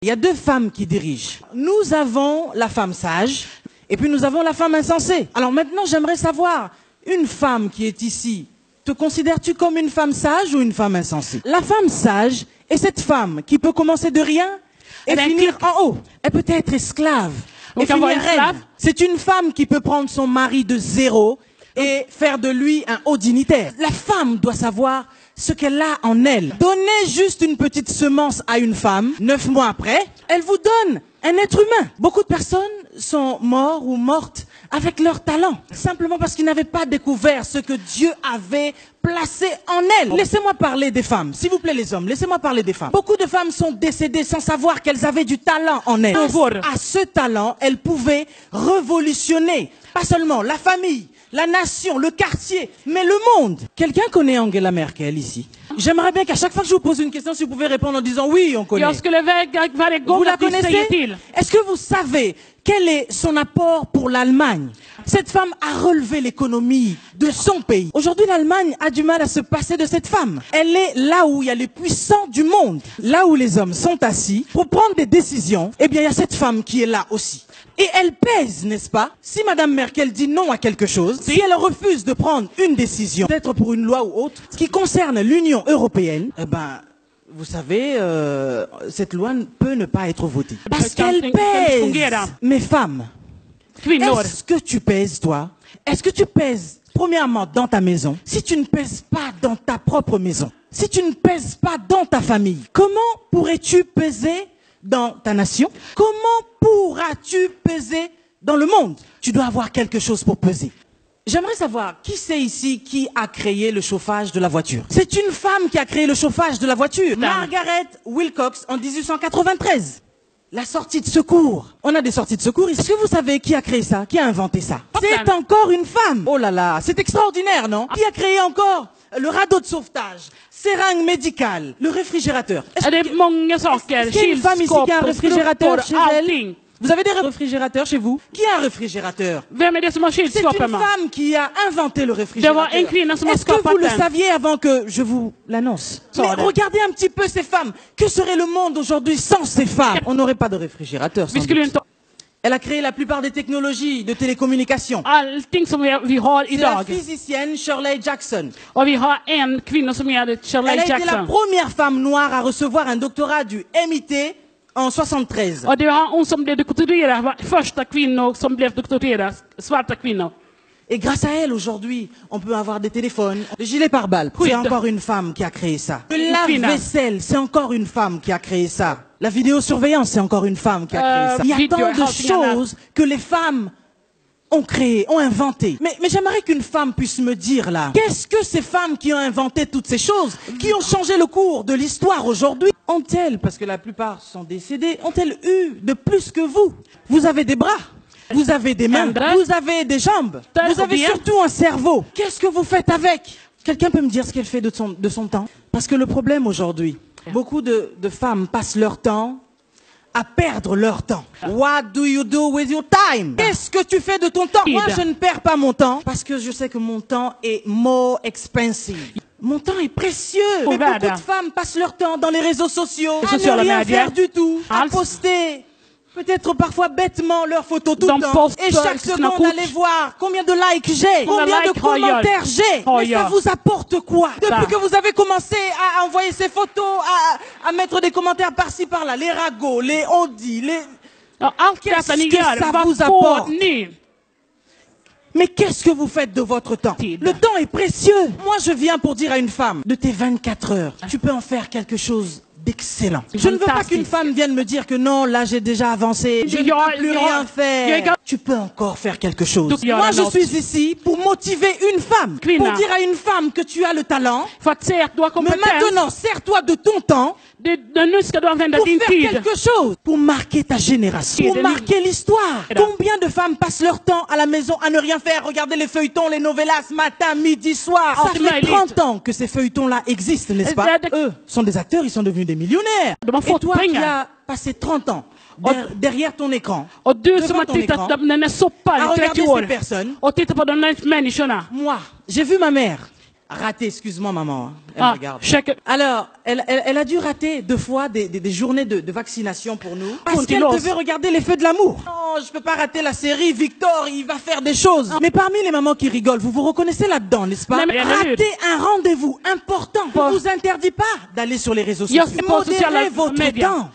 Il y a deux femmes qui dirigent. Nous avons la femme sage et puis nous avons la femme insensée. Alors maintenant, j'aimerais savoir, une femme qui est ici, te considères-tu comme une femme sage ou une femme insensée? La femme sage est cette femme qui peut commencer de rien et finir en haut. Elle peut être esclave et finir reine. C'est une femme qui peut prendre son mari de zéro et faire de lui un haut dignitaire. La femme doit savoir ce qu'elle a en elle. Donnez juste une petite semence à une femme, 9 mois après, elle vous donne un être humain. Beaucoup de personnes sont morts ou mortes avec leur talent, simplement parce qu'ils n'avaient pas découvert ce que Dieu avait placé en elles. Laissez-moi parler des femmes, s'il vous plaît les hommes, laissez-moi parler des femmes. Beaucoup de femmes sont décédées sans savoir qu'elles avaient du talent en elles. À ce talent, elles pouvaient révolutionner, pas seulement la famille, la nation, le quartier, mais le monde. Quelqu'un connaît Angela Merkel ici? J'aimerais bien qu'à chaque fois que je vous pose une question, si vous pouvez répondre en disant oui, on connaît. Vous la connaissez? Est-ce que vous savez quel est son apport pour l'Allemagne? Cette femme a relevé l'économie de son pays. Aujourd'hui, l'Allemagne a du mal à se passer de cette femme. Elle est là où il y a les puissants du monde. Là où les hommes sont assis pour prendre des décisions, eh bien, il y a cette femme qui est là aussi. Et elle pèse, n'est-ce pas? Si Madame Merkel dit non à quelque chose, si elle refuse de prendre une décision, peut-être pour une loi ou autre, ce qui concerne l'Union européenne, eh ben, vous savez, cette loi peut ne pas être votée. Parce qu'elle pèse. Mes femmes, est-ce que tu pèses, toi? Est-ce que tu pèses, premièrement, dans ta maison? Si tu ne pèses pas dans ta propre maison, si tu ne pèses pas dans ta famille, comment pourrais-tu peser dans ta nation? Comment pourras-tu peser dans le monde? Tu dois avoir quelque chose pour peser. J'aimerais savoir, qui c'est ici qui a créé le chauffage de la voiture? C'est une femme qui a créé le chauffage de la voiture. Margaret Wilcox en 1893. La sortie de secours. On a des sorties de secours. Est-ce que vous savez qui a créé ça? Qui a inventé ça? C'est encore une femme. Oh là là, c'est extraordinaire, non? Qui a créé encore le radeau de sauvetage, seringue médicale, le réfrigérateur? Est-ce qu'il y a une femme ici qui a un réfrigérateur chez elle? Vous avez des réfrigérateurs chez vous? Qui a un réfrigérateur? C'est une femme qui a inventé le réfrigérateur. Est-ce que vous le saviez avant que je vous l'annonce? Mais regardez un petit peu ces femmes. Que serait le monde aujourd'hui sans ces femmes? On n'aurait pas de réfrigérateur. Elle a créé la plupart des technologies de télécommunication. C'est la physicienne Shirley Jackson. Elle a été la première femme noire à recevoir un doctorat du MIT en 73. Et grâce à elle, aujourd'hui, on peut avoir des téléphones, des gilets pare-balles. C'est encore une femme qui a créé ça. Le lave-vaisselle, c'est encore une femme qui a créé ça. La vidéosurveillance, c'est encore une femme qui a créé ça. Il y a tant de choses que les femmes ont créé, ont inventé. Mais j'aimerais qu'une femme puisse me dire là, qu'est-ce que ces femmes qui ont inventé toutes ces choses, qui ont changé le cours de l'histoire aujourd'hui, ont-elles, parce que la plupart sont décédées, ont-elles eu de plus que vous? Vous avez des bras, vous avez des mains, vous avez des jambes, vous avez surtout un cerveau. Qu'est-ce que vous faites avec? Quelqu'un peut me dire ce qu'elle fait de son temps? Parce que le problème aujourd'hui, beaucoup de femmes passent leur temps à perdre leur temps. What do you do with your time? Qu'est-ce que tu fais de ton temps? Moi, je ne perds pas mon temps parce que je sais que mon temps est more expensive. Mon temps est précieux. Mais beaucoup de femmes passent leur temps dans les réseaux sociaux à ne rien faire du tout, à poster peut-être parfois bêtement leurs photos tout le temps. Et chaque seconde, allez voir combien de likes j'ai, combien de commentaires j'ai. Mais ça vous apporte quoi? Depuis que vous avez commencé à envoyer ces photos, à mettre des commentaires par-ci par-là, les ragots, les on dit, les... Qu'est-ce que ça vous apporte? Mais qu'est-ce que vous faites de votre temps? Le temps est précieux. Moi, je viens pour dire à une femme, de tes 24 heures, tu peux en faire quelque chose d'excellent. Je ne veux pas qu'une femme vienne me dire que non, là j'ai déjà avancé, je ne peux plus rien faire. Tu peux encore faire quelque chose. Moi je suis ici pour motiver une femme, pour dire à une femme que tu as le talent, mais maintenant sers-toi de ton temps pour faire quelque chose, pour marquer ta génération, pour marquer l'histoire. Combien de femmes passent leur temps à la maison à ne rien faire, regarder les feuilletons, les novellas, matin, midi, soir. Ça fait 30 ans que ces feuilletons-là existent, n'est-ce pas? Eux sont des acteurs, ils sont devenus des millionnaires. Et toi qui as passé 30 ans derrière ton écran, devant ton écran, à regarder ces personnes, moi, j'ai vu ma mère Raté, excuse-moi maman. Elle me regarde. Check. Alors, elle a dû rater 2 fois des journées de vaccination pour nous. Parce qu'elle devait regarder les feux de l'amour. Non, je peux pas rater la série. Victor, il va faire des choses. Mais parmi les mamans qui rigolent, vous vous reconnaissez là-dedans, n'est-ce pas? Rater un rendez-vous important ne vous interdit pas d'aller sur les réseaux sociaux. Modérez votre temps.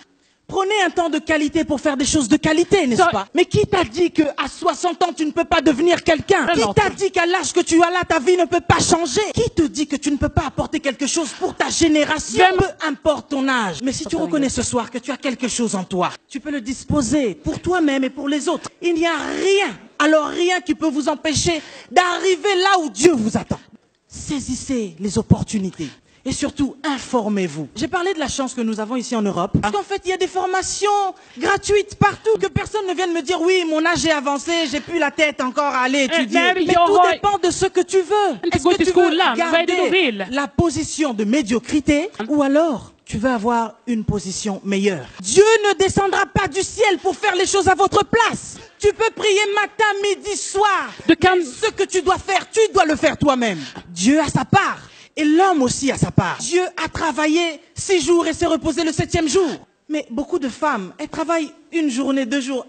Prenez un temps de qualité pour faire des choses de qualité, n'est-ce pas? Mais qui t'a dit qu'à 60 ans, tu ne peux pas devenir quelqu'un? Qui t'a dit qu'à l'âge que tu as là, ta vie ne peut pas changer? Qui te dit que tu ne peux pas apporter quelque chose pour ta génération? Peu importe ton âge. Mais si tu reconnais ce soir que tu as quelque chose en toi, tu peux le disposer pour toi-même et pour les autres. Il n'y a rien, alors rien qui peut vous empêcher d'arriver là où Dieu vous attend. Saisissez les opportunités. Et surtout, informez-vous. J'ai parlé de la chance que nous avons ici en Europe. Parce qu'en fait, il y a des formations gratuites partout. Que personne ne vienne me dire, oui, mon âge est avancé, j'ai plus la tête encore à aller étudier. Mais tout dépend de ce que tu veux. Est-ce que tu veux garder la position de médiocrité ou alors tu veux avoir une position meilleure? Dieu ne descendra pas du ciel pour faire les choses à votre place. Tu peux prier matin, midi, soir. Mais ce que tu dois faire, tu dois le faire toi-même. Dieu a sa part. Et l'homme aussi a sa part. Dieu a travaillé 6 jours et s'est reposé le 7e jour. Mais beaucoup de femmes, elles travaillent 1 journée, 2 jours.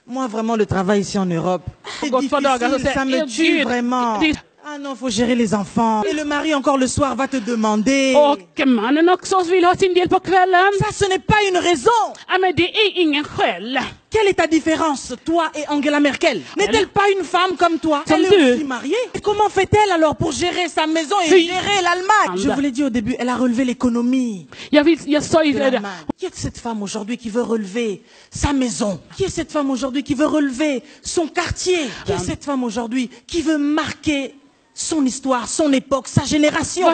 Moi vraiment le travail ici en Europe, c'est difficile, ça me tue vraiment. Ah non, faut gérer les enfants. Et le mari encore le soir va te demander. Och mannen också vill ha sin del på kvällen. Ça, ce n'est pas une raison. Ja, men det är ingen skäl. Quelle est ta différence, toi et Angela Merkel? N'est-elle pas une femme comme toi? Elle est aussi mariée. Et comment fait-elle alors pour gérer sa maison et gérer l'Allemagne? Je vous l'ai dit au début, elle a relevé l'économie. Jag sa ju det. Qui est cette femme aujourd'hui qui veut relever sa maison? Qui est cette femme aujourd'hui qui veut relever son quartier? Qui est cette femme aujourd'hui qui veut marquer son histoire, son époque, sa génération?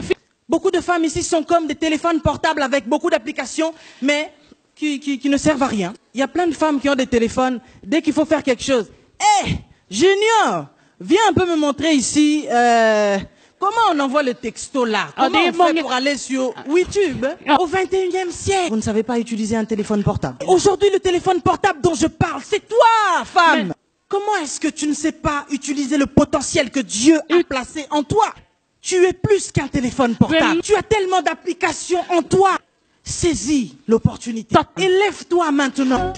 Beaucoup de femmes ici sont comme des téléphones portables avec beaucoup d'applications, mais qui ne servent à rien. Il y a plein de femmes qui ont des téléphones, dès qu'il faut faire quelque chose. Hé, Junior, viens un peu me montrer ici, comment on envoie le texto là? Comment on fait pour aller sur YouTube au 21e siècle? Vous ne savez pas utiliser un téléphone portable. Aujourd'hui, le téléphone portable dont je parle, c'est toi, femme! Comment est-ce que tu ne sais pas utiliser le potentiel que Dieu a placé en toi? Tu es plus qu'un téléphone portable. Tu as tellement d'applications en toi. Saisis l'opportunité. Et lève-toi maintenant.